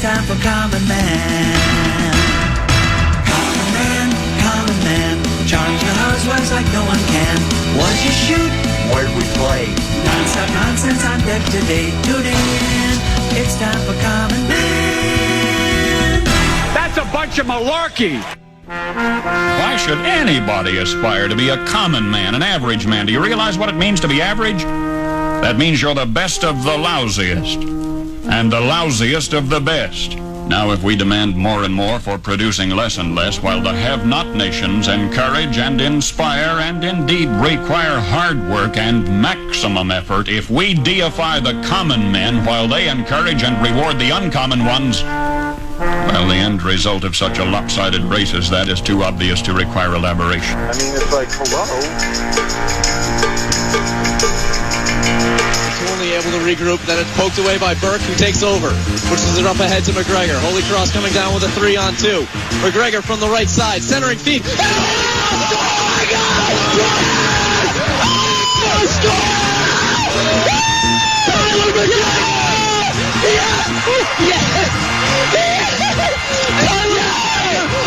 It's time for Common Man. Common Man. Charge the housewives like no one can. What'd you shoot? Where'd we play? Non-stop nonsense on deck today. Tune in. It's time for Common Man. That's a bunch of malarkey. Why should anybody aspire to be a common man, an average man? Do you realize what it means to be average? That means you're the best of the lousiest, and the lousiest of the best. Now, if we demand more and more for producing less and less, while the have-not nations encourage and inspire and indeed require hard work and maximum effort, if we deify the common men while they encourage and reward the uncommon ones, well, the end result of such a lopsided race as that is too obvious to require elaboration. I mean, it's like, hello? Only able to regroup, then it's poked away by Burke, who takes over. Pushes it up ahead to McGregor. Holy Cross coming down with a 3-on-2. McGregor from the right side, centering feet. Oh, my God! Oh, score! Tyler McGregor! Yes! Yes! Tyler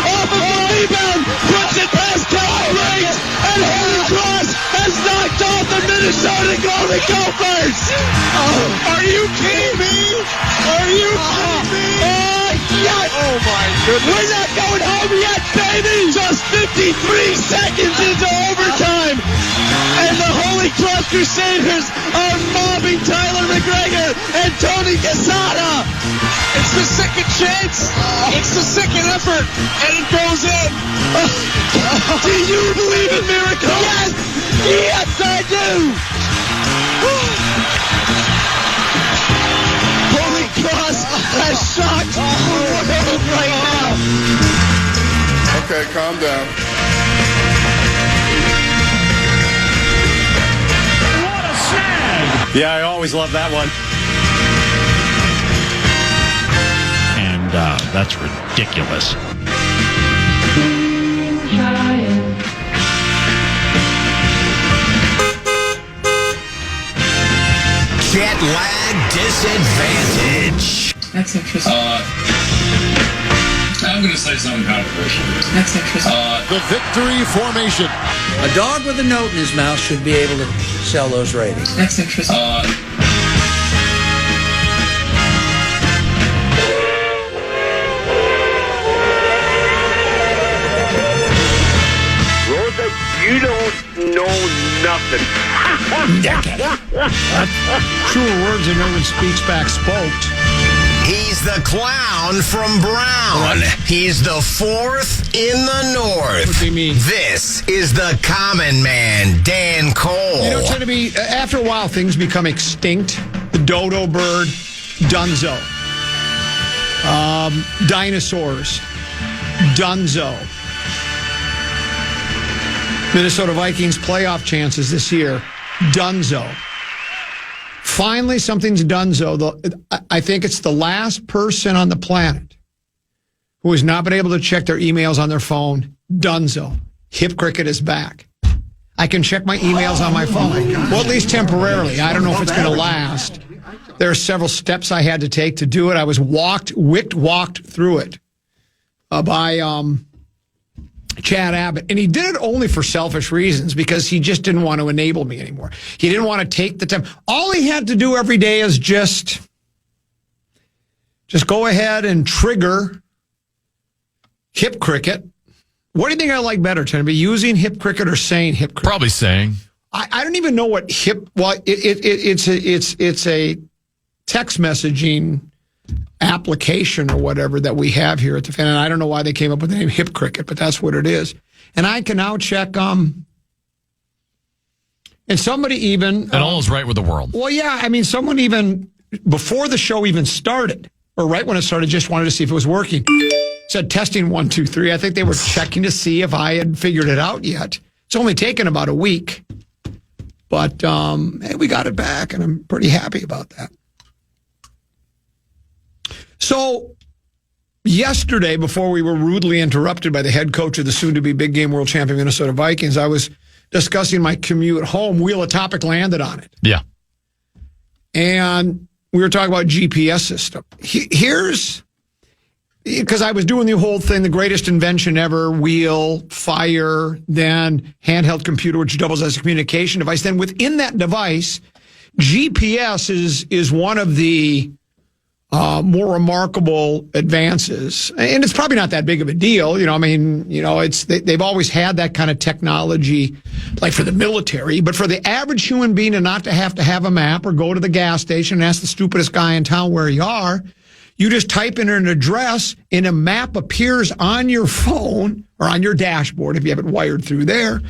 off of a rebound, puts it past Kyle Riggs, and Holy Cross has knocked off the Minnesota Golden Gophers! Are you kidding me? Are you kidding me? Yes! Oh my goodness! We're not going home yet, baby! Just 53 seconds into overtime, and the Holy Cross Crusaders are mobbing Tyler McGregor and Tony Quesada. It's the second chance. It's the second effort, and it goes in. Do you believe in miracles? Yes! Yes, I do! Holy Cross has shocked the world right now. Okay, calm down. What a snag! Yeah, I always love that one. And that's ridiculous. Jet lag disadvantage. That's interesting. I'm going to say something controversial. That's interesting. The victory formation. A dog with a note in his mouth should be able to sell those ratings. That's interesting. Rosa, you don't know nothing. Truer words than no one speaks back spoke. He's the clown from Brown. He's the fourth in the north. What do you mean? This is the common man, Dan Cole. You know, tend to be, after a while, things become extinct. The dodo bird, dunzo. Dinosaurs, dunzo. Minnesota Vikings playoff chances this year, dunzo. Finally, something's dunzo. I think it's the last person on the planet who has not been able to check their emails on their phone. Dunzo. Hip Cricket is back. I can check my emails on my phone. Well, at least temporarily. I don't know if it's going to last. There are several steps I had to take to do it. I was walked through it by Chad Abbott. And he did it only for selfish reasons because he just didn't want to enable me anymore. He didn't want to take the time. All he had to do every day is just go ahead and trigger Hip Cricket. What do you think I like better, Tony? Using Hip Cricket or saying Hip Cricket? Probably saying. I don't even know what hip. Well, it's a text messaging application or whatever that we have here at the fan, and I don't know why they came up with the name Hip Cricket, but that's what it is. And I can now check. And somebody even. And all is right with the world. Well, yeah. I mean, someone even before the show even started, or right when it started, just wanted to see if it was working. Said testing 1, 2, 3. I think they were checking to see if I had figured it out yet. It's only taken about a week, but hey, we got it back, and I'm pretty happy about that. So yesterday, before we were rudely interrupted by the head coach of the soon-to-be big game world champion Minnesota Vikings, I was discussing my commute home. Wheel of Topic landed on it. Yeah. And we were talking about GPS system. Here's because I was doing the whole thing, the greatest invention ever, wheel, fire, then handheld computer, which doubles as a communication device. Then within that device, GPS is one of the more remarkable advances. And it's probably not that big of a deal. They've always had that kind of technology, like for the military. But for the average human being and not to have a map or go to the gas station and ask the stupidest guy in town where you are, you just type in an address and a map appears on your phone or on your dashboard if you have it wired through there.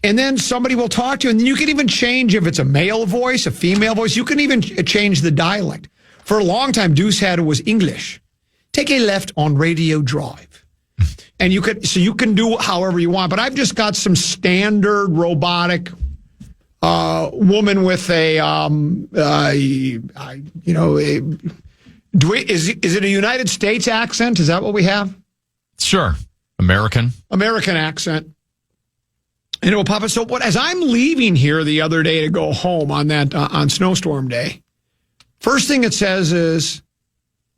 And then somebody will talk to you. And then you can even change if it's a male voice, a female voice. You can even change the dialect. For a long time, Deuce had it was English. Take a left on Radio Drive. And you can do however you want. But I've just got some standard robotic woman with is it a United States accent? Is that what we have? Sure. American accent. And it will pop up. So as I'm leaving here the other day to go home on that on snowstorm day, first thing it says is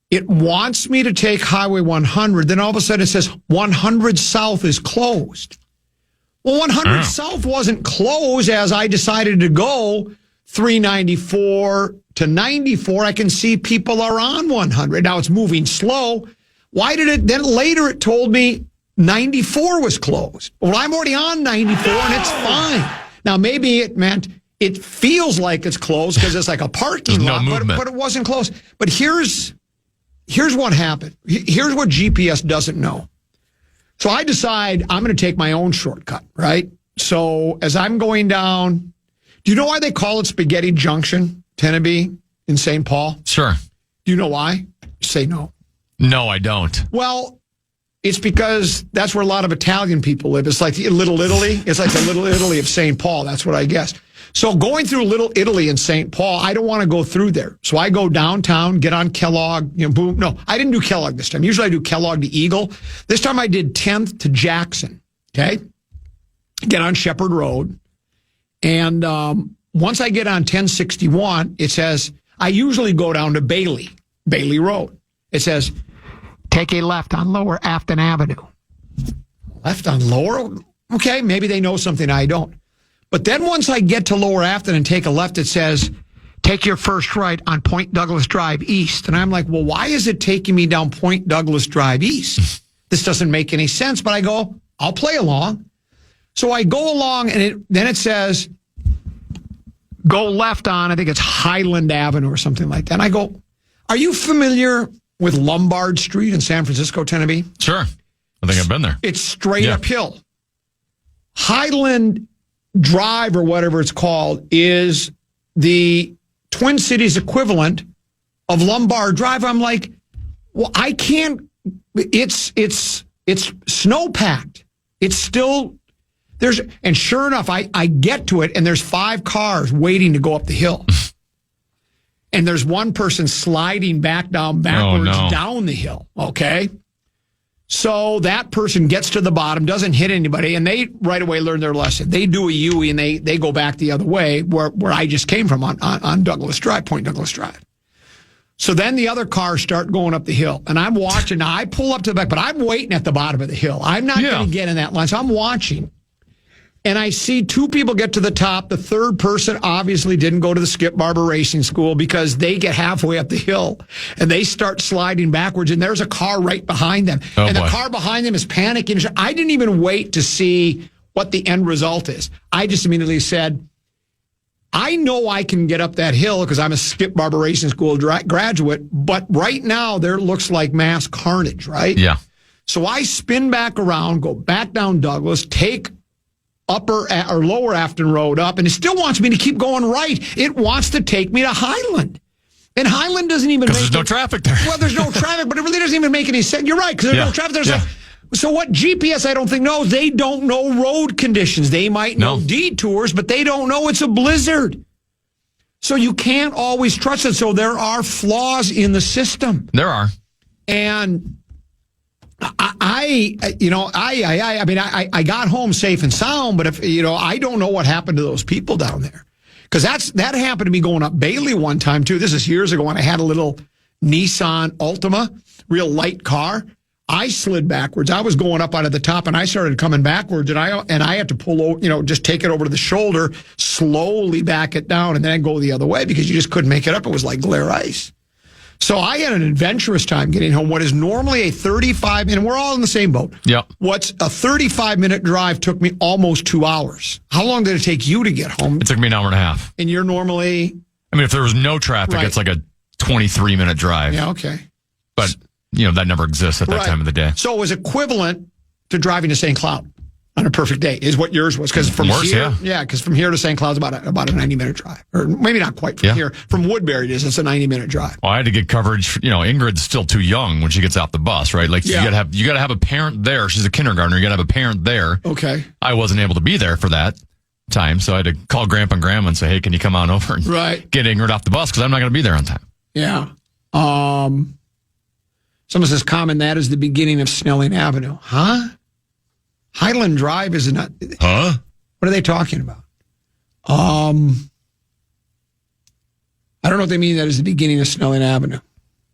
it wants me to take Highway 100. Then all of a sudden it says 100 South is closed. Well, 100 South wasn't closed as I decided to go 394 to 94. I can see people are on 100. Now it's moving slow. Why did it? Then later it told me 94 was closed. Well, I'm already on 94 and it's fine. Now maybe it meant it feels like it's closed because it's like a parking lot, but it wasn't closed. But here's what happened. Here's what GPS doesn't know. So I decide I'm going to take my own shortcut, right? So as I'm going down, do you know why they call it Spaghetti Junction, Tennessee, in St. Paul? Sure. Do you know why? Say no. No, I don't. Well, it's because that's where a lot of Italian people live. It's like Little Italy. It's like the Little Italy of St. Paul. That's what I guess. So going through Little Italy in St. Paul, I don't want to go through there. So I go downtown, get on Kellogg, boom. No, I didn't do Kellogg this time. Usually I do Kellogg to Eagle. This time I did 10th to Jackson, okay? Get on Shepherd Road. And once I get on 1061, it says, I usually go down to Bailey Road. It says, take a left on Lower Afton Avenue. Left on Lower? Okay, maybe they know something I don't. But then once I get to Lower Afton and take a left, it says, take your first right on Point Douglas Drive East. And I'm like, well, why is it taking me down Point Douglas Drive East? This doesn't make any sense. But I go, I'll play along. So I go along, and then it says, go left on, I think it's Highland Avenue or something like that. And I go, are you familiar with Lombard Street in San Francisco, Tennessee? Sure. I think I've been there. It's straight uphill. Highland Drive, or whatever it's called, is the Twin Cities equivalent of Lombard Drive. I'm like, well, I can't. It's snow-packed. It's still... And sure enough, I get to it, and there's 5 cars waiting to go up the hill. And there's one person sliding backwards down the hill, okay? So that person gets to the bottom, doesn't hit anybody, and they right away learn their lesson. They do a U-E, and they go back the other way where I just came from on Douglas Drive, Point Douglas Drive. So then the other cars start going up the hill, and I'm watching. Now, I pull up to the back, but I'm waiting at the bottom of the hill. I'm not going to get in that line, so I'm watching. And I see 2 people get to the top. The third person obviously didn't go to the Skip Barber Racing School because they get halfway up the hill and they start sliding backwards. And there's a car right behind them. The car behind them is panicking. I didn't even wait to see what the end result is. I just immediately said, I know I can get up that hill because I'm a Skip Barber Racing School graduate. But right now there looks like mass carnage, right? Yeah. So I spin back around, go back down Douglas, take Upper or Lower Afton Road up, and it still wants me to keep going right. It wants to take me to Highland. And Highland doesn't even make... Because there's no traffic there. Well, there's no traffic, but it really doesn't even make any sense. You're right, because there's no traffic. There's so what GPS, I don't think, knows, they don't know road conditions. They might know detours, but they don't know it's a blizzard. So you can't always trust it. So there are flaws in the system. There are. And... I got home safe and sound, but I don't know what happened to those people down there. Because that happened to me going up Bailey one time too. This is years ago when I had a little Nissan Altima, real light car. I slid backwards. I was going up out of the top, and I started coming backwards, and I had to pull over, just take it over to the shoulder, slowly back it down, and then go the other way because you just couldn't make it up. It was like glare ice. So I had an adventurous time getting home. What is normally a 35, and we're all in the same boat. Yep. What's a 35-minute drive took me almost 2 hours. How long did it take you to get home? It took me an hour and a half. And you're normally... I mean, if there was no traffic, Right. it's like a 23-minute drive. Yeah, okay. But, that never exists at that time of the day. So it was equivalent to driving to St. Cloud on a perfect day, is what yours was. Because from Worse, here, yeah. because from here to St. Cloud's about a 90-minute drive, or maybe not quite from here. From Woodbury, it's a 90-minute drive. Well, I had to get coverage. Ingrid's still too young when she gets off the bus, right? Like you got to have a parent there. She's a kindergartner. You got to have a parent there. Okay. I wasn't able to be there for that time, so I had to call Grandpa and Grandma and say, "Hey, can you come on over and get Ingrid off the bus because I'm not going to be there on time." Yeah. Someone says, "Common, that is the beginning of Snelling Avenue." Huh? Highland Drive is not. Huh? What are they talking about? I don't know what they mean. That is the beginning of Snelling Avenue.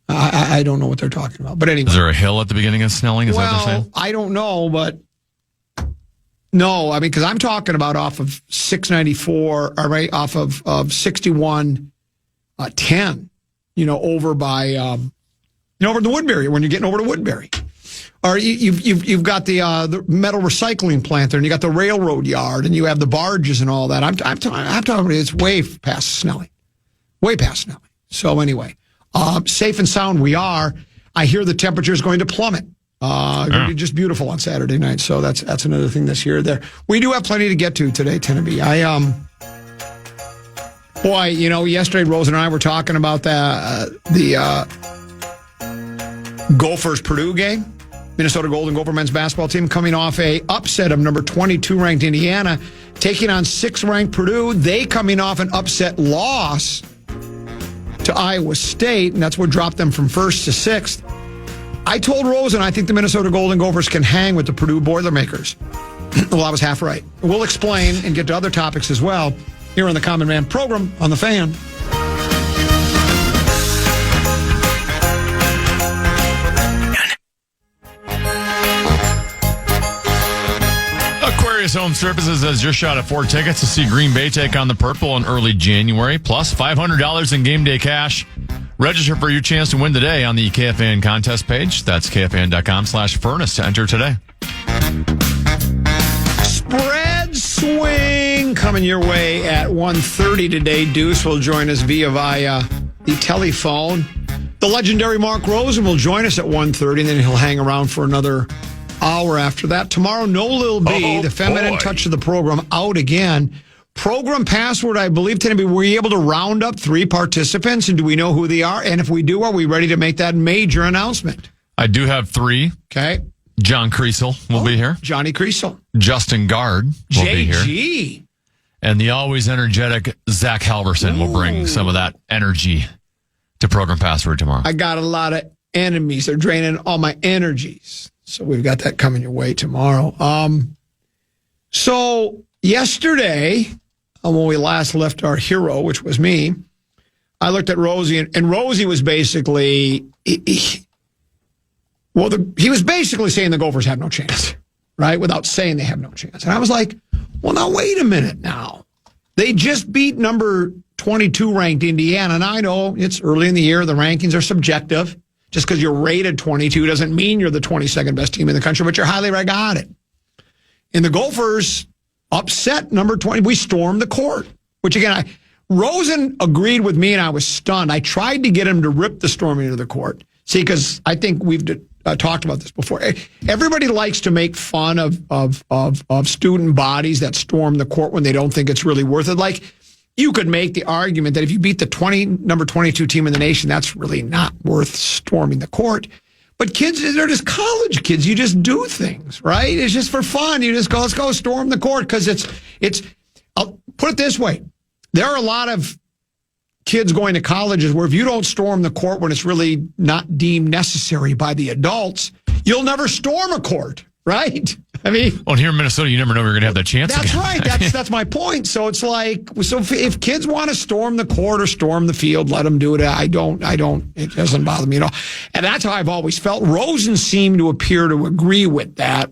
I don't know what they're talking about. But anyway, is there a hill at the beginning of Snelling? Is that what they're saying? I don't know, but no. I mean, because I'm talking about off of 694, all right, off of 61, 10. Over by over the Woodbury when you're getting over to Woodbury. Or you've got the metal recycling plant there, and you got the railroad yard, and you have the barges and all that. I'm talking. It's way past Snelling, way past Snelling. So anyway, safe and sound we are. I hear the temperature is going to plummet. It's going to be just beautiful on Saturday night. So that's another thing this year. There we do have plenty to get to today, Tennessee. Boy, yesterday Rose and I were talking about the Gophers Purdue game. Minnesota Golden Gopher men's basketball team coming off a upset of number 22 ranked Indiana, taking on 6th ranked Purdue. They coming off an upset loss to Iowa State, and that's what dropped them from 1st to 6th. I told Rosen I think the Minnesota Golden Gophers can hang with the Purdue Boilermakers. Well, I was half right. We'll explain and get to other topics as well here on the Common Man program on The Fan. Aquarius Home Services has your shot at 4 tickets to see Green Bay take on the Purple in early January, plus $500 in game day cash. Register for your chance to win today on the KFAN contest page. That's KFAN.com/furnace to enter today. Spread swing coming your way at 1:30 today. Deuce will join us via the telephone. The legendary Mark Rosen will join us at 1:30, and then he'll hang around for another hour after that. Tomorrow, no Lil B, the feminine touch of the program, out again. Program password, I believe, Tennessee, were you able to round up 3 participants, and do we know who they are? And if we do, are we ready to make that major announcement? I do have 3. Okay. John Creasel will be here. Johnny Creasel. Justin Guard will be here. JG. And the always energetic Zach Halverson will bring some of that energy to Program Password tomorrow. I got a lot of enemies. They're draining all my energies. So we've got that coming your way tomorrow. So yesterday, when we last left our hero, which was me, I looked at Rosie, and Rosie was basically, he was basically saying the Gophers have no chance, right? Without saying they have no chance. And I was like, well, now wait a minute now. They just beat number 22 ranked Indiana. And I know it's early in the year. The rankings are subjective. Just because you're rated 22 doesn't mean you're the 22nd best team in the country, but you're highly regarded. And the Gophers upset number 20. We stormed the court, which again, Rosen agreed with me and I was stunned. I tried to get him to rip the storming of the court. See, because I think we've talked about this before. Everybody likes to make fun of student bodies that storm the court when they don't think it's really worth it. Like, you could make the argument that if you beat the number 22 team in the nation, that's really not worth storming the court. But kids, they're just college kids. You just do things, right? It's just for fun. You just go, let's go storm the court because it's. I'll put it this way: there are a lot of kids going to colleges where if you don't storm the court when it's really not deemed necessary by the adults, you'll never storm a court, right? I mean, well, here in Minnesota, you never know you're going to have that chance. That's again. right. That's my point. So it's like, if kids want to storm the court or storm the field, let them do it. I don't. It doesn't bother me at all. And that's how I've always felt. Rosen seemed to appear to agree with that.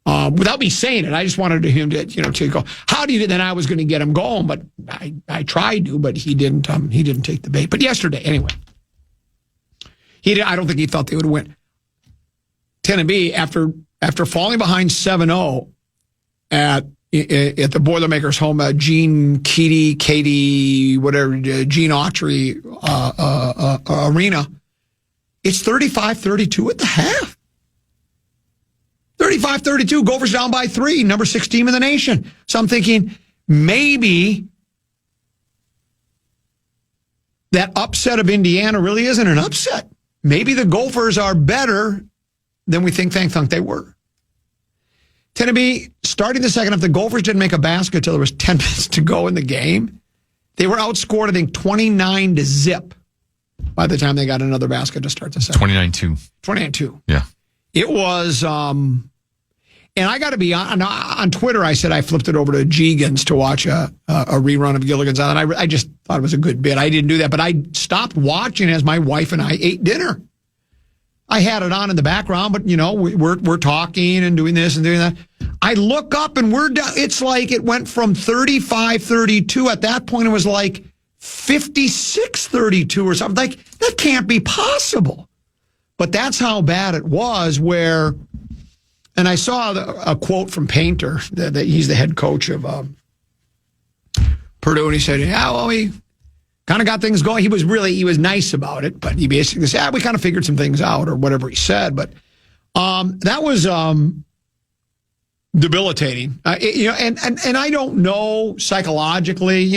Without me saying it, I just wanted him to go. How do you? Then I was going to get him going, but I tried to, but he didn't. He didn't take the bait. But yesterday, anyway, I don't think he thought they would win. Tennessee, after falling behind 7-0 at the Boilermakers home, Gene Autry arena, it's 35-32 at the half. 35-32, Gophers down by 3, number 6 team in the nation. So I'm thinking maybe that upset of Indiana really isn't an upset. Maybe the Gophers are better than we think they were. Tennessee, starting the second half, the Gophers didn't make a basket until there was 10 minutes to go in the game. They were outscored, I think, 29-0 by the time they got another basket to start the second. 29-2. 29-2. Yeah. It was, and I got to be on Twitter, I said I flipped it over to Gigans to watch a rerun of Gilligan's Island. I just thought it was a good bit. I didn't do that, but I stopped watching as my wife and I ate dinner. I had it on in the background, but we're talking and doing this and doing that. I look up and we're down. It's like it went from 35-32. At that point, it was like 56-32 or something. Like, that can't be possible. But that's how bad it was. And I saw a quote from Painter that he's the head coach of Purdue, and he said, "Yeah, well, we kind of got things going." He was nice about it, but he basically said, "We kind of figured some things out," or whatever he said. But that was debilitating. And I don't know psychologically.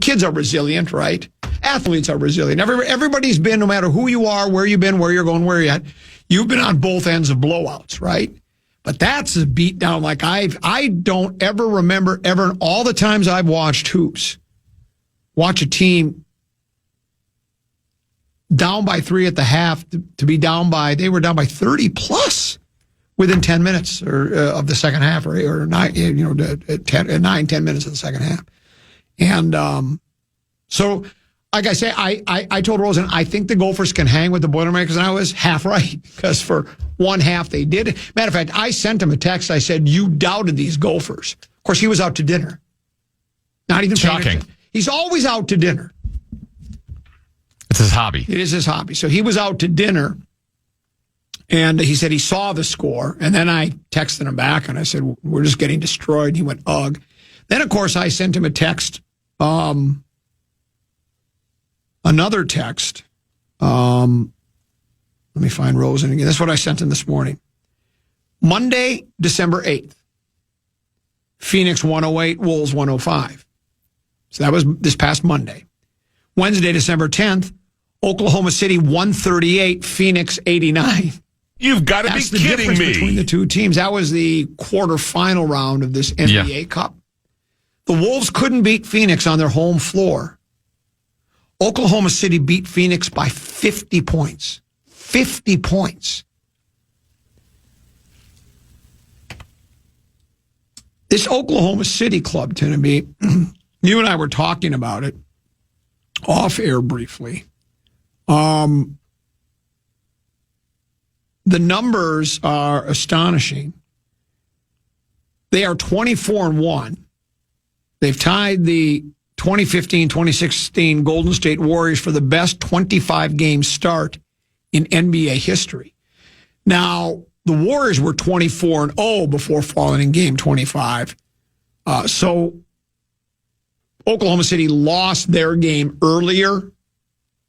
Kids are resilient, right? Athletes are resilient. Everybody's been, no matter who you are, where you've been, where you're going, where you're at, you've been on both ends of blowouts, right? But that's a beat down like I don't ever remember ever in all the times I've watched hoops, watch a team down by 3 at the half to be they were down by 30 plus within 10 minutes of the second half or 9, 10 minutes of the second half. And so, like I say, I told Rosen, I think the Gophers can hang with the Boilermakers, and I was half right, because for one half they did. Matter of fact, I sent him a text. I said, "You doubted these Gophers." Of course, he was out to dinner. Not even shocking. He's always out to dinner. It's his hobby. It is his hobby. So he was out to dinner, and he said he saw the score, and then I texted him back, and I said, "We're just getting destroyed." And he went, "Ugh." Then, of course, I sent him a text, another text. Let me find Rosen again. That's what I sent him this morning. Monday, December 8th. Phoenix 108, Wolves 105. So that was this past Monday. Wednesday, December 10th, Oklahoma City 138, Phoenix 89. You've got to be kidding me. Between the two teams. That was the quarterfinal round of this NBA Cup. The Wolves couldn't beat Phoenix on their home floor. Oklahoma City beat Phoenix by 50 points. 50 points. This Oklahoma City club, Tennessee, you and I were talking about it off air briefly. The numbers are astonishing. They are 24-1. They've tied the 2015-2016 Golden State Warriors for the best 25-game start in NBA history. Now, the Warriors were 24-0 before falling in game 25. So Oklahoma City lost their game earlier.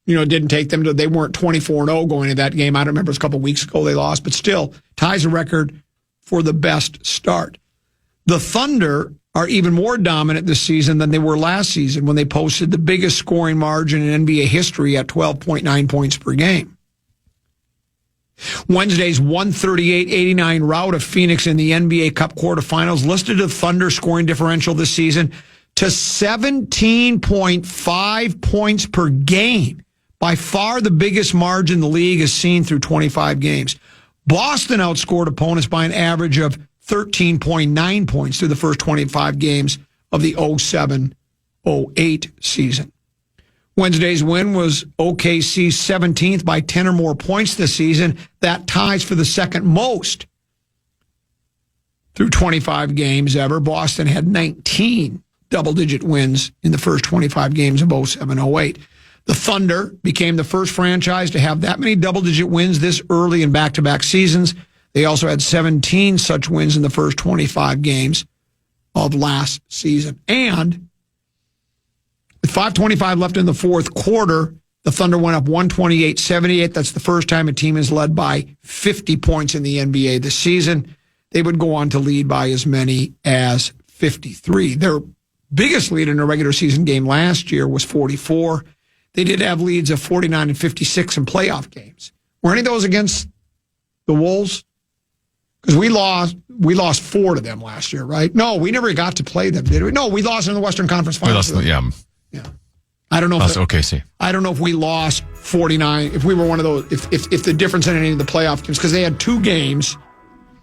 It didn't take them they weren't 24-0 going into that game. I don't remember, it was a couple weeks ago they lost, but still ties a record for the best start. The Thunder are even more dominant this season than they were last season when they posted the biggest scoring margin in NBA history at 12.9 points per game. Wednesday's 138-89 rout of Phoenix in the NBA Cup quarterfinals listed the Thunder scoring differential this season to 17.5 points per game. By far the biggest margin the league has seen through 25 games. Boston outscored opponents by an average of 13.9 points through the first 25 games of the 07-08 season. Wednesday's win was OKC's 17th by 10 or more points this season. That ties for the second most through 25 games ever. Boston had 19 double-digit wins in the first 25 games of 07-08. The Thunder became the first franchise to have that many double-digit wins this early in back-to-back seasons. They also had 17 such wins in the first 25 games of last season. And with 5:25 left in the fourth quarter, the Thunder went up 128-78. That's the first time a team is led by 50 points in the NBA this season. They would go on to lead by as many as 53. Their biggest lead in a regular season game last year was 44. They did have leads of 49 and 56 in playoff games. Were any of those against the Wolves? Because we lost 4 to them last year, right? No, we never got to play them, did we? No, we lost in the Western Conference Finals. Yeah. I don't know. That's OKC. I don't know if we lost 49. If we were one of those, if the difference in any of the playoff games, because they had 2 games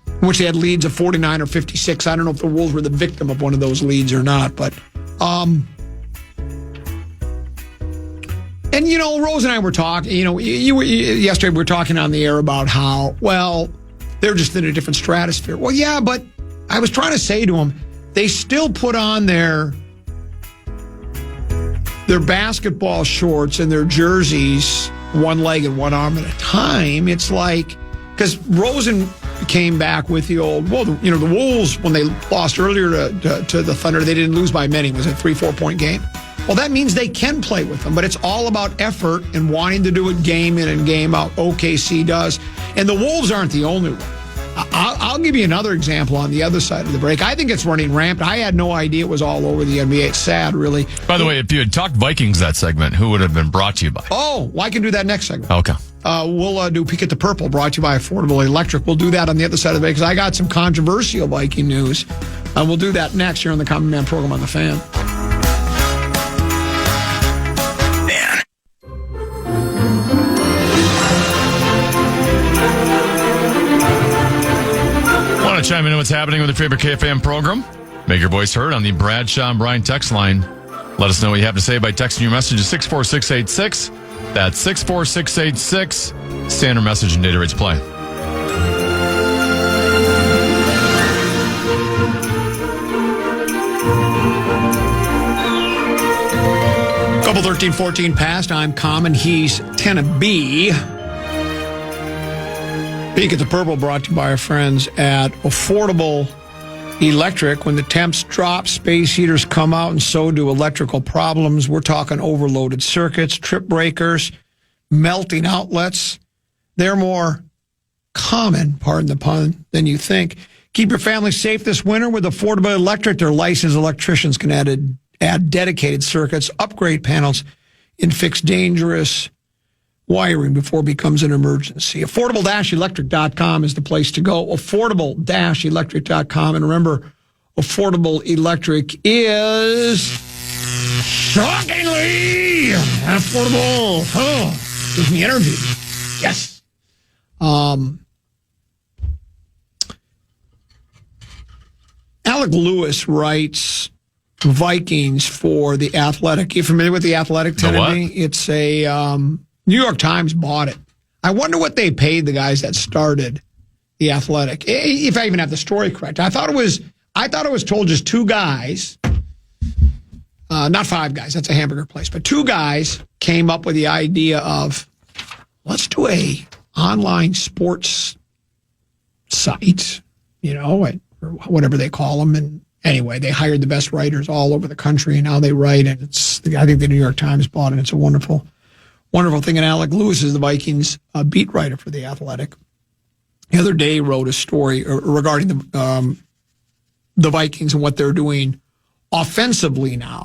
in which they had leads of 49 or 56. I don't know if the Wolves were the victim of one of those leads or not, but. And, Rose and I were talking, yesterday we were talking on the air about how, well, they're just in a different stratosphere. Well, yeah, but I was trying to say to them, they still put on their basketball shorts and their jerseys one leg and one arm at a time. It's like, because Rosen came back with the old, the Wolves, when they lost earlier to the Thunder, they didn't lose by many. It was a 3-4 point game. Well, that means they can play with them, but it's all about effort and wanting to do it game in and game out. OKC does. And the Wolves aren't the only one. I'll give you another example on the other side of the break. I think it's running rampant. I had no idea it was all over the NBA. It's sad, really. By the way, if you had talked Vikings that segment, who would have been brought to you by? Oh, well, I can do that next segment. Okay. We'll do Peek at the Purple, brought to you by Affordable Electric. We'll do that on the other side of the break because I got some controversial Viking news. We'll do that next here on the Common Man program on The Fan. Want to chime in on what's happening with your favorite KFAN program? Make your voice heard on the Bradshaw and Bryan text line. Let us know what you have to say by texting your message to 64686. That's 64686. Standard message and data rates play. Couple 13-14 past. I'm Common. He's Tennessee. Peek at the Purple brought to you by our friends at Affordable Electric. When the temps drop, space heaters come out, and so do electrical problems. We're talking overloaded circuits, trip breakers, melting outlets. They're more common, pardon the pun, than you think. Keep your family safe this winter with Affordable Electric. Their licensed electricians can add dedicated circuits, upgrade panels, and fix dangerous wiring before it becomes an emergency. Affordable-electric.com is the place to go. Affordable-electric.com. And remember, Affordable Electric is shockingly affordable. Oh, gives me energy. Yes. Alec Lewis writes Vikings for The Athletic. You familiar with The Athletic, Tennessee? It's a New York Times bought it. I wonder what they paid the guys that started The Athletic. If I even have the story correct. I thought it was told just 2 guys, not 5 guys, that's a hamburger place, but 2 guys came up with the idea of, let's do a online sports site, or whatever they call them. And anyway, they hired the best writers all over the country, and now they write, and I think the New York Times bought it. It's a wonderful thing. And Alec Lewis is the Vikings beat writer for The Athletic. The other day wrote a story regarding the Vikings and what they're doing offensively now.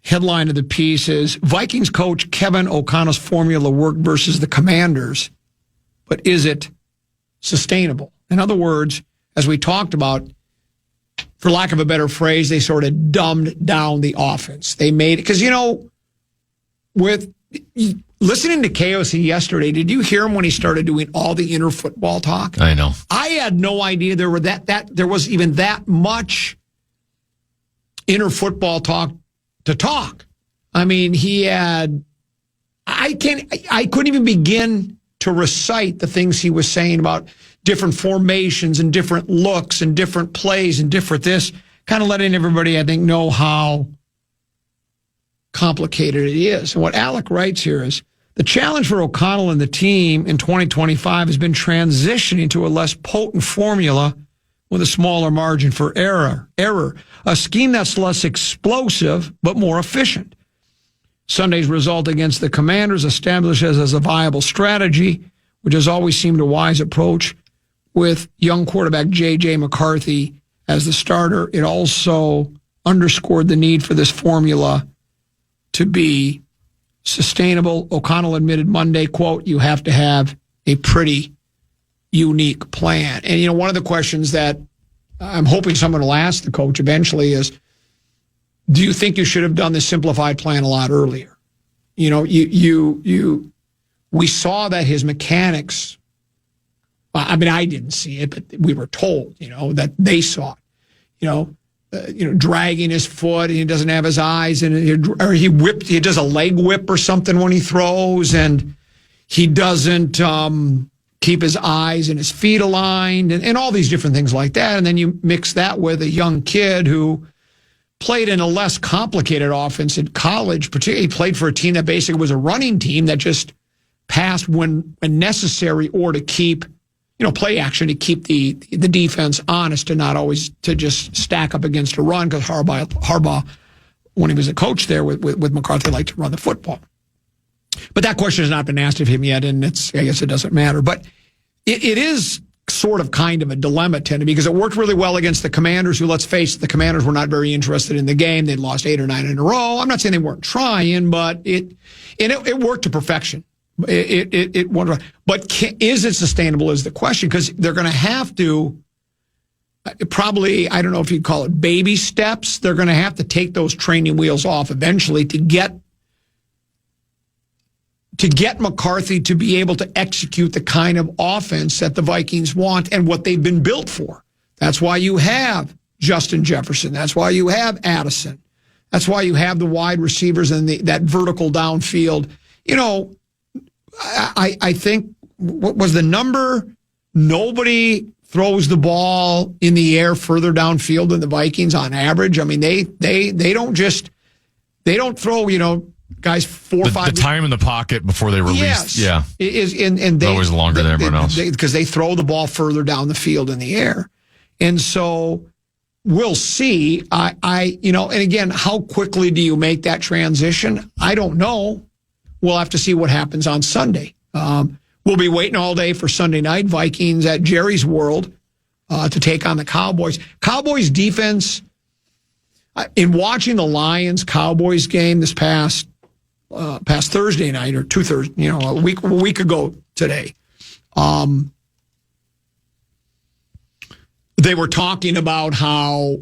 Headline of the piece is Vikings coach Kevin O'Connell's formula worked versus the Commanders, but is it sustainable? In other words, as we talked about, for lack of a better phrase, they sort of dumbed down the offense. They made it, because, with listening to KOC yesterday, did you hear him when he started doing all the inner football talk? I know. I had no idea there was even that much inner football talk to talk. I mean, he had. I couldn't even begin to recite the things he was saying about different formations and different looks and different plays and different this, kind of letting everybody, I think, know how complicated it is. And what Alec writes here is, the challenge for O'Connell and the team in 2025 has been transitioning to a less potent formula with a smaller margin for error, a scheme that's less explosive but more efficient. Sunday's result against the Commanders establishes as a viable strategy, which has always seemed a wise approach with young quarterback J.J. McCarthy as the starter. It also underscored the need for this formula to be sustainable. O'Connell admitted Monday, quote, you have to have a pretty unique plan. And, one of the questions that I'm hoping someone will ask the coach eventually is, do you think you should have done the simplified plan a lot earlier? We saw that his mechanics, I mean, I didn't see it, but we were told, that they saw it, dragging his foot, and he doesn't have his eyes, and he does a leg whip or something when he throws, and he doesn't keep his eyes and his feet aligned, and all these different things like that. And then you mix that with a young kid who played in a less complicated offense in college, particularly he played for a team that basically was a running team that just passed when necessary, or to keep, play action to keep the defense honest and not always to just stack up against a run, because Harbaugh, when he was a coach there with McCarthy, liked to run the football. But that question has not been asked of him yet, and I guess it doesn't matter. But it is sort of kind of a dilemma, Teddy, because it worked really well against the Commanders, who, let's face it, the Commanders were not very interested in the game. They'd lost 8 or 9 in a row. I'm not saying they weren't trying, but it worked to perfection. It worked. But is it sustainable is the question, because they're going to have to probably, I don't know if you'd call it baby steps. They're going to have to take those training wheels off eventually to get McCarthy to be able to execute the kind of offense that the Vikings want and what they've been built for. That's why you have Justin Jefferson. That's why you have Addison. That's why you have the wide receivers and that vertical downfield. I think, what was the number? Nobody throws the ball in the air further downfield than the Vikings on average. I mean, they don't throw, guys 4 or 5. The time in the pocket before they release. Yes. Yeah. And they always longer than everyone else. Because they throw the ball further down the field in the air. And so we'll see. And again, how quickly do you make that transition? I don't know. We'll have to see what happens on Sunday. We'll be waiting all day for Sunday night, Vikings at Jerry's World to take on the Cowboys. Cowboys defense, in watching the Lions-Cowboys game this past Thursday night, or a week ago today, they were talking about how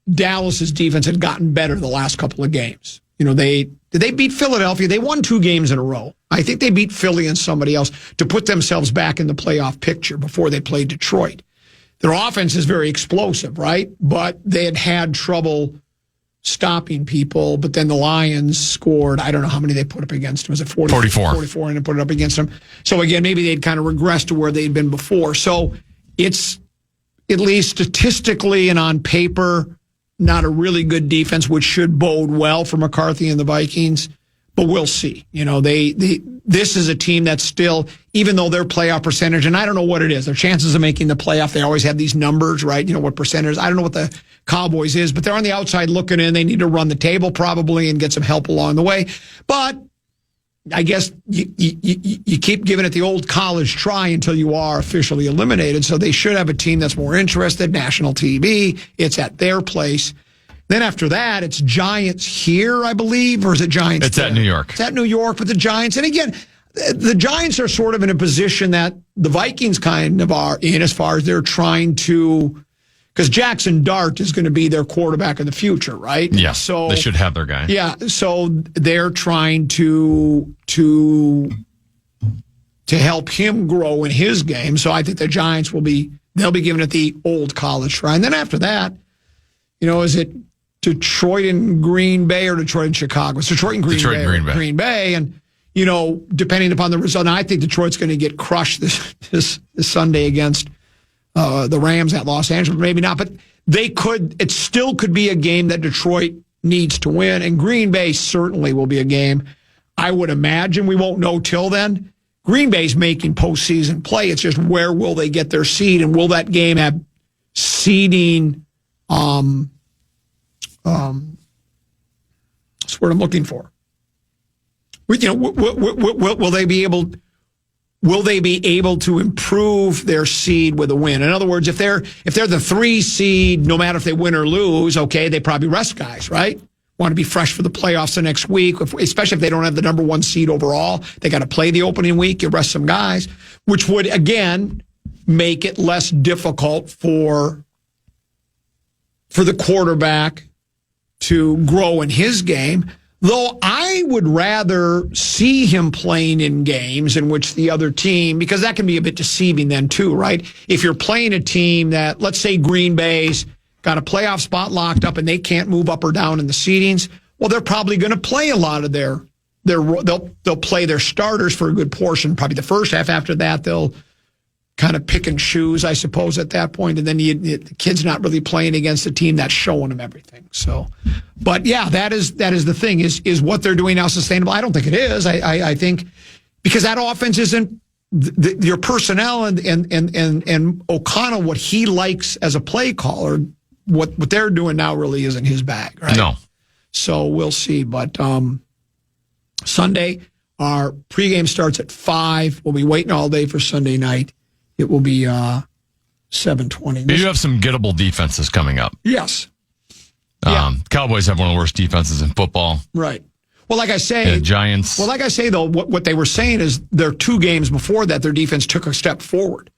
Dallas's defense had gotten better the last couple of games. Did they beat Philadelphia? They won 2 games in a row. I think they beat Philly and somebody else to put themselves back in the playoff picture before they played Detroit. Their offense is very explosive, right? But they had trouble stopping people. But then the Lions scored, I don't know how many they put up against them. Was it 44? 44, and they put it up against them. So again, maybe they'd kind of regressed to where they'd been before. So it's, at least statistically and on paper, not a really good defense, which should bode well for McCarthy and the Vikings. But we'll see. This is a team that's still, even though their playoff percentage, and I don't know what it is, their chances of making the playoff, they always have these numbers, right? What percentage. I don't know what the Cowboys is, but they're on the outside looking in. They need to run the table probably and get some help along the way. But I guess you keep giving it the old college try until you are officially eliminated. So they should have a team that's more interested, national TV. It's at their place. Then after that, it's Giants here, I believe, or is it Giants? It's at New York. It's at New York with the Giants. And again, the Giants are sort of in a position that the Vikings kind of are in, as far as they're trying to because Jackson Dart is going to be their quarterback in the future, right? Yeah, so they should have their guy. Yeah, so they're trying to help him grow in his game. So I think the Giants they'll be giving it the old college try. And then after that, is it Detroit and Green Bay or Detroit and Chicago? It's Detroit and Green Bay. And, depending upon the result, and I think Detroit's going to get crushed this Sunday against the Rams at Los Angeles. Maybe not, but it still could be a game that Detroit needs to win. And Green Bay certainly will be a game. I would imagine we won't know till then. Green Bay's making postseason play. It's just where will they get their seed, and will that game have seeding? That's what I'm looking for. Will they be able? Will they be able to improve their seed with a win? In other words, if they're the 3 seed, no matter if they win or lose, okay, they probably rest guys, right? Want to be fresh for the playoffs the next week, especially if they don't have the number 1 seed overall. They got to play the opening week. You rest some guys, which would, again, make it less difficult for the quarterback to grow in his game. Though I would rather see him playing in games in which the other team, because that can be a bit deceiving then too, right? If you're playing a team that, let's say Green Bay's got a playoff spot locked up and they can't move up or down in the seedings, well, they're probably going to play a lot of they'll play their starters for a good portion, probably the first half. After that, they'll kind of pick and choose, I suppose, at that point. And then the kid's not really playing against a team that's showing them everything. So, but yeah, that is the thing. Is what they're doing now sustainable? I don't think it is. I think because that offense isn't your personnel and O'Connell, what he likes as a play caller. What they're doing now really isn't his bag, right? No. So we'll see. But Sunday, our pregame starts at 5. We'll be waiting all day for Sunday night. It will be 7:20. You have some gettable defenses coming up. Yes. Cowboys have one of the worst defenses in football. Right. Well, like I say, Giants. Well, like I say, though, what they were saying is their 2 games before that, their defense took a step forward.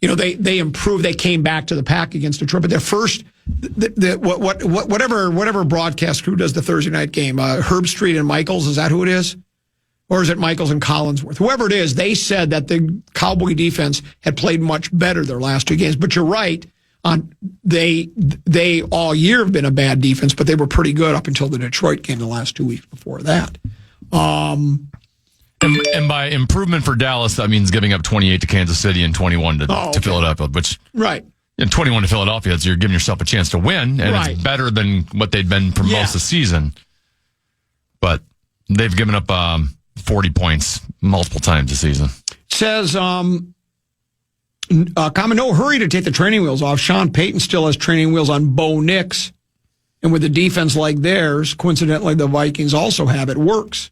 They improved. They came back to the pack against Detroit. But their first, whatever broadcast crew does the Thursday night game, Herb Street and Michaels, is that who it is? Or is it Michaels and Collinsworth? Whoever it is, they said that the Cowboy defense had played much better their last 2 games. But you're right. They all year have been a bad defense, but they were pretty good up until the Detroit game the last 2 weeks before that. And by improvement for Dallas, that means giving up 28 to Kansas City and 21 to Philadelphia, which right. And 21 to Philadelphia, so you're giving yourself a chance to win, and it's better than what they'd been for most of the season. But they've given up 40 points multiple times this season. It says, Common, no hurry to take the training wheels off. Sean Payton still has training wheels on Bo Nix. And with a defense like theirs, coincidentally, the Vikings also have, it works.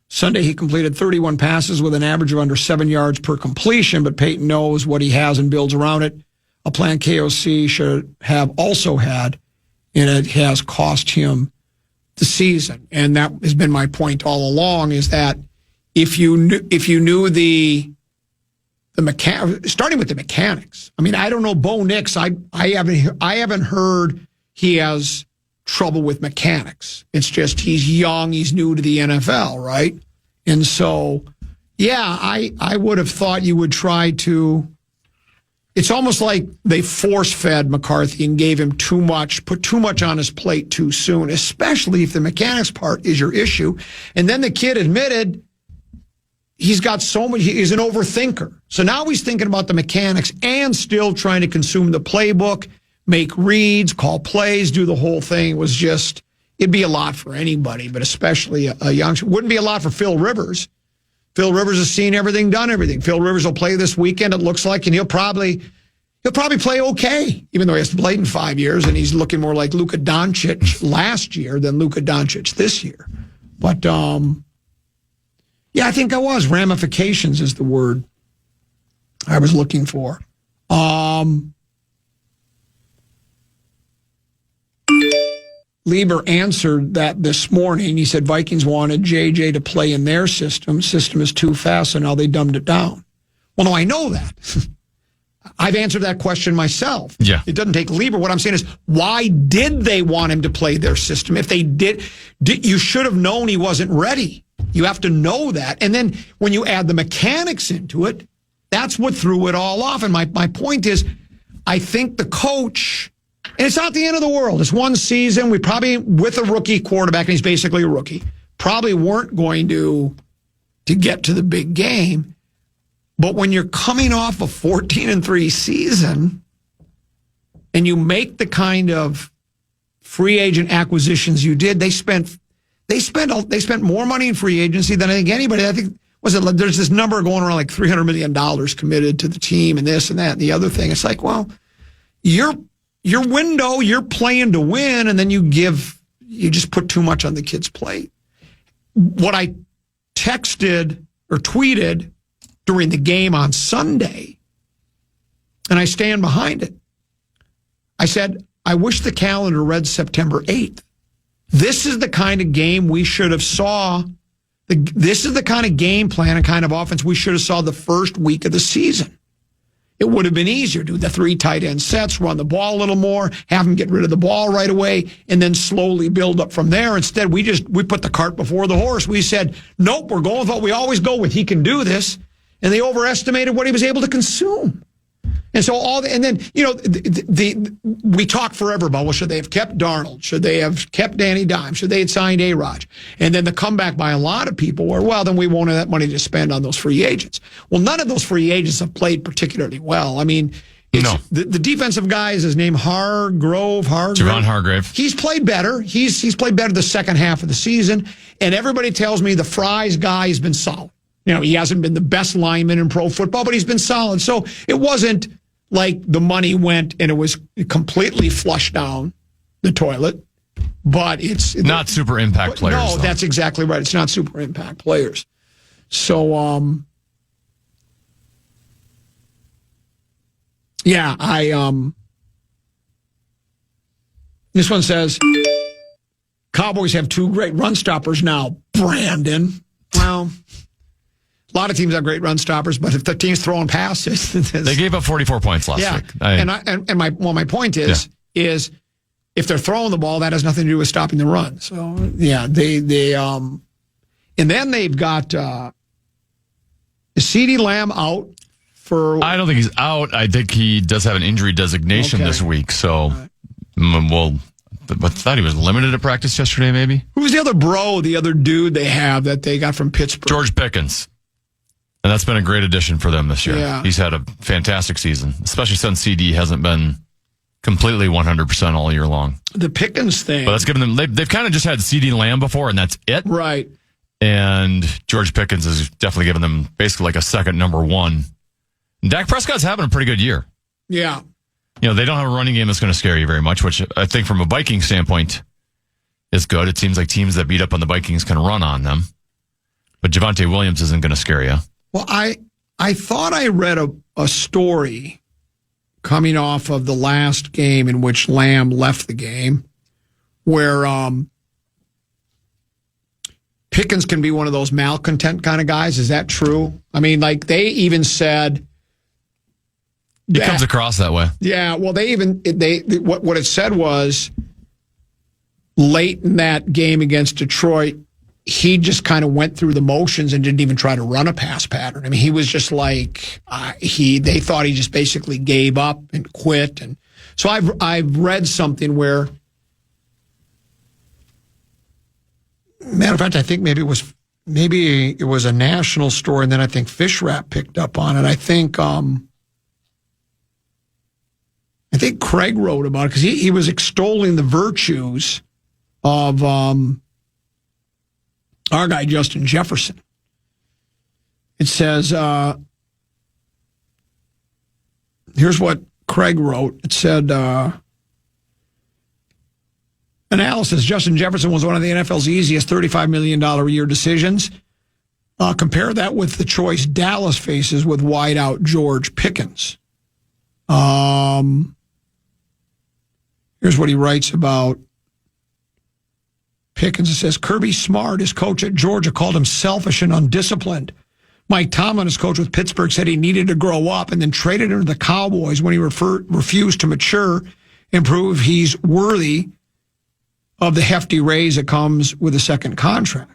Sunday, he completed 31 passes with an average of under 7 yards per completion, but Payton knows what he has and builds around it. A plan KOC should have also had, and it has cost him the season. And that has been my point all along, is that if you knew the starting with the mechanics. I mean, I don't know Bo Nix. I haven't heard he has trouble with mechanics. It's just he's young, he's new to the NFL, right? And so, yeah, I would have thought you would try to. It's almost like they force-fed McCarthy and gave him too much, put too much on his plate too soon, especially if the mechanics part is your issue. And then the kid admitted he's got so much, he's an overthinker. So now he's thinking about the mechanics and still trying to consume the playbook, make reads, call plays, do the whole thing. It was just, it'd be a lot for anybody, but especially a youngster. Wouldn't be a lot for Phil Rivers. Phil Rivers has seen everything, done everything. Phil Rivers will play this weekend, it looks like, and he'll probably play okay, even though he hasn't played in 5 years, and he's looking more like Luka Doncic last year than Luka Doncic this year. But, yeah, I think I was. Ramifications is the word I was looking for. Lieber answered that this morning. He said Vikings wanted JJ to play in their system. System is too fast, so now they dumbed it down. Well, no, I know that. I've answered that question myself. Yeah. It doesn't take Lieber. What I'm saying is, why did they want him to play their system? If they did you should have known he wasn't ready. You have to know that. And then when you add the mechanics into it, that's what threw it all off. And my point is, I think the coach, and it's not the end of the world. It's one season. We probably, with a rookie quarterback, and he's basically a rookie, probably weren't going to get to the big game. But when you're coming off a 14-3 season and you make the kind of free agent acquisitions you did, they spent more money in free agency than I think anybody. I think there's this number going around like $300 million committed to the team and this and that and the other thing. It's like, well, your window, you're playing to win, and then you just put too much on the kid's plate. What I texted or tweeted during the game on Sunday, and I stand behind it. I said, I wish the calendar read September 8th. This is the kind of game we should have saw. This is the kind of game plan and kind of offense we should have saw the first week of the season. It would have been easier to do the 3 tight end sets, run the ball a little more, have them get rid of the ball right away, and then slowly build up from there. Instead, we put the cart before the horse. We said, nope, we're going with what we always go with. He can do this. And they overestimated what he was able to consume. And so we talk forever about, well, should they have kept Darnold? Should they have kept Danny Dimes? Should they have signed A-Rod? And then the comeback by a lot of people were, well, then we won't have that money to spend on those free agents. Well, none of those free agents have played particularly well. I mean, the defensive guy is his name, Javon Hargrave. He's played better. He's played better the second half of the season. And everybody tells me the Fries guy has been solid. He hasn't been the best lineman in pro football, but he's been solid. So it wasn't like the money went and it was completely flushed down the toilet. But it's not super impact players. No, that's exactly right. It's not super impact players. So, this one says, Cowboys have 2 great run stoppers now. Brandon. Well, a lot of teams have great run stoppers, but if the team's throwing passes, they gave up 44 points last week. My point is if they're throwing the ball, that has nothing to do with stopping the run. So they and then they've got is CeeDee Lamb out for? I don't think he's out. I think he does have an injury designation this week. So I thought he was limited at practice yesterday. Maybe. Who's the other dude they have that they got from Pittsburgh? George Pickens. And that's been a great addition for them this year. Yeah. He's had a fantastic season, especially since CD hasn't been completely 100% all year long. The Pickens thing. But that's given them, they've kind of just had CeeDee Lamb before, and that's it. Right. And George Pickens has definitely given them basically like a second number one. And Dak Prescott's having a pretty good year. Yeah. They don't have a running game that's going to scare you very much, which I think from a Viking standpoint is good. It seems like teams that beat up on the Vikings can run on them. But Javonte Williams isn't going to scare you. Well, I thought I read a story coming off of the last game in which Lamb left the game where Pickens can be one of those malcontent kind of guys. Is that true? I mean, like they even said it comes across that way. Yeah, well, what it said was late in that game against Detroit, he just kind of went through the motions and didn't even try to run a pass pattern. I mean, he was just like they thought he just basically gave up and quit. And so I've read something where, matter of fact, I think maybe it was a national story, and then I think Fish Wrap picked up on it. I think Craig wrote about it because he was extolling the virtues of our guy, Justin Jefferson. It says, here's what Craig wrote. It said, analysis, Justin Jefferson was one of the NFL's easiest $35 million a year decisions. Compare that with the choice Dallas faces with wideout George Pickens. Here's what he writes about Pickens. It says, Kirby Smart, his coach at Georgia, called him selfish and undisciplined. Mike Tomlin, his coach with Pittsburgh, said he needed to grow up and then traded him to the Cowboys when he refused to mature and prove he's worthy of the hefty raise that comes with a second contract.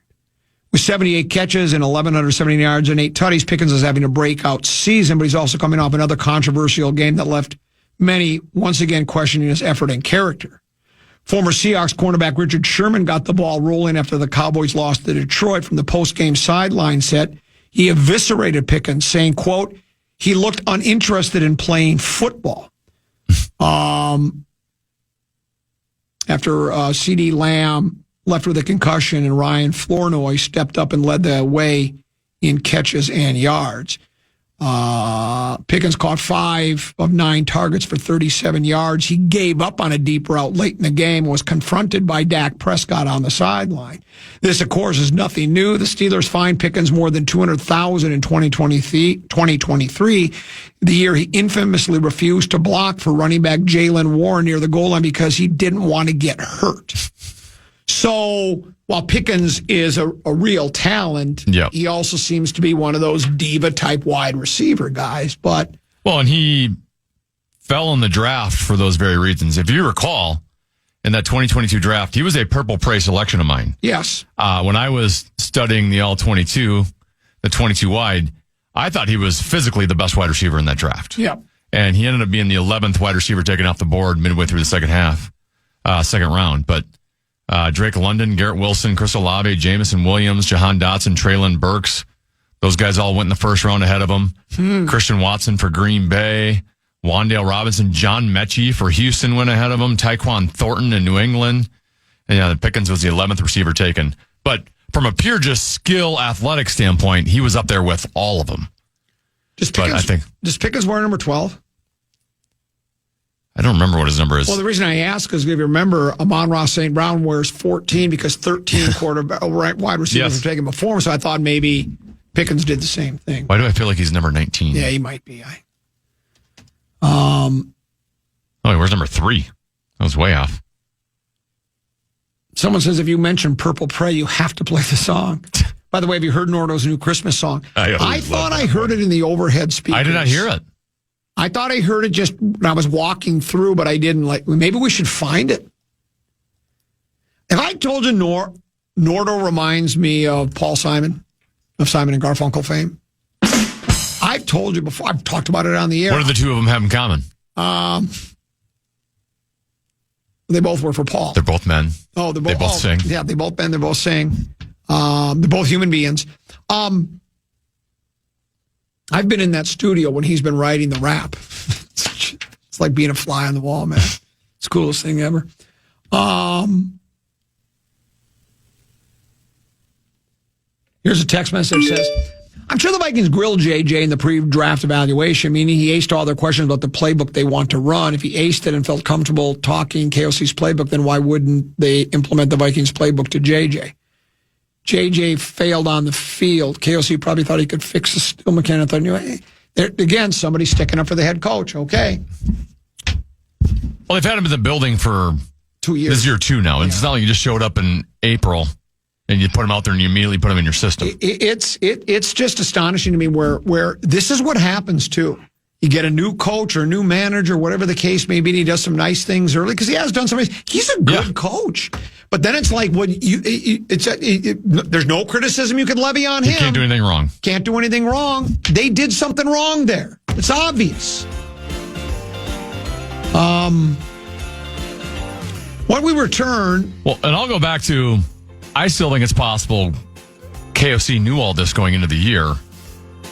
With 78 catches and 1,170 yards and 8 tutties, Pickens is having a breakout season, but he's also coming off another controversial game that left many once again questioning his effort and character. Former Seahawks cornerback Richard Sherman got the ball rolling after the Cowboys lost to Detroit. From the post-game sideline set, he eviscerated Pickens, saying, quote, he looked uninterested in playing football. After CeeDee Lamb left with a concussion and Ryan Flournoy stepped up and led the way in catches and yards. Pickens caught 5 of 9 targets for 37 yards. He gave up on a deep route late in the game and was confronted by Dak Prescott on the sideline. This, of course, is nothing new. The Steelers fined Pickens more than $200,000 in 2023, the year he infamously refused to block for running back Jalen Warren near the goal line because he didn't want to get hurt. So while Pickens is a real talent, he also seems to be one of those diva-type wide receiver guys. And he fell in the draft for those very reasons. If you recall, in that 2022 draft, he was a Purple Prey selection of mine. Yes. When I was studying the All-22, the 22 wide, I thought he was physically the best wide receiver in that draft. Yeah. And he ended up being the 11th wide receiver taken off the board midway through the second round. But Drake London, Garrett Wilson, Chris Olave, Jamison Williams, Jahan Dotson, Traylon Burks. Those guys all went in the first round ahead of him. Christian Watson for Green Bay. Wan'Dale Robinson, John Mechie for Houston went ahead of him. Tyquan Thornton in New England. And Pickens was the 11th receiver taken. But from a pure just skill athletic standpoint, he was up there with all of them. Does Pickens wear number 12? I don't remember what his number is. Well, the reason I ask is if you remember, Amon-Ra St. Brown wears 14 because 13 wide receivers were taken before him, so I thought maybe Pickens did the same thing. Why do I feel like he's number 19? Yeah, he might be. He wears number 3. That was way off. Someone says if you mention Purple Prey, you have to play the song. By the way, have you heard Nordo's new Christmas song? I thought I heard it in the overhead speakers. I did not hear it. I thought I heard it just when I was walking through, but I didn't. Maybe we should find it. Have I told you Nordo reminds me of Paul Simon, of Simon and Garfunkel fame? I've told you before. I've talked about it on the air. What do the two of them have in common? They both work for Paul. They're both men. Oh, they both sing. Yeah, they both men. They're both sing. They're both human beings. I've been in that studio when he's been writing the rap. It's like being a fly on the wall, man. It's the coolest thing ever. Here's a text message that says, I'm sure the Vikings grilled JJ in the pre-draft evaluation, meaning he aced all their questions about the playbook they want to run. If he aced it and felt comfortable talking KOC's playbook, then why wouldn't they implement the Vikings playbook to JJ? JJ failed on the field. KOC probably thought he could fix the skill mechanic. Again, somebody's sticking up for the head coach. Okay. Well, they've had him in the building for 2 years. This is year 2 now. It's not like you just showed up in April and you put him out there and you immediately put him in your system. It's just astonishing to me where this is what happens too. You get a new coach or a new manager, whatever the case may be, and he does some nice things early because he has done some. He's a good coach. But then it's like there's no criticism you can levy on him. You can't do anything wrong. Can't do anything wrong. They did something wrong there. It's obvious. When we return, well, and I'll go back to, I still think it's possible KFC knew all this going into the year,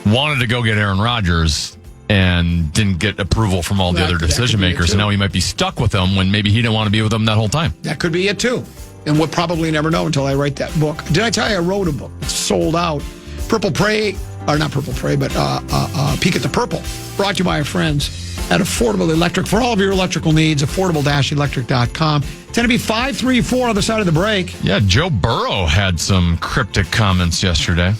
wanted to go get Aaron Rodgers, and didn't get approval from all the other decision makers, and now he might be stuck with them when maybe he didn't want to be with them that whole time. That could be it too. And we'll probably never know until I write that book. Did I tell you I wrote a book? It's sold out. Purple Prey, or not Purple Prey, but Peek at the Purple. Brought to you by our friends at Affordable Electric. For all of your electrical needs, affordable-electric.com. 10 to be 534 on the side of the break. Yeah, Joe Burrow had some cryptic comments yesterday.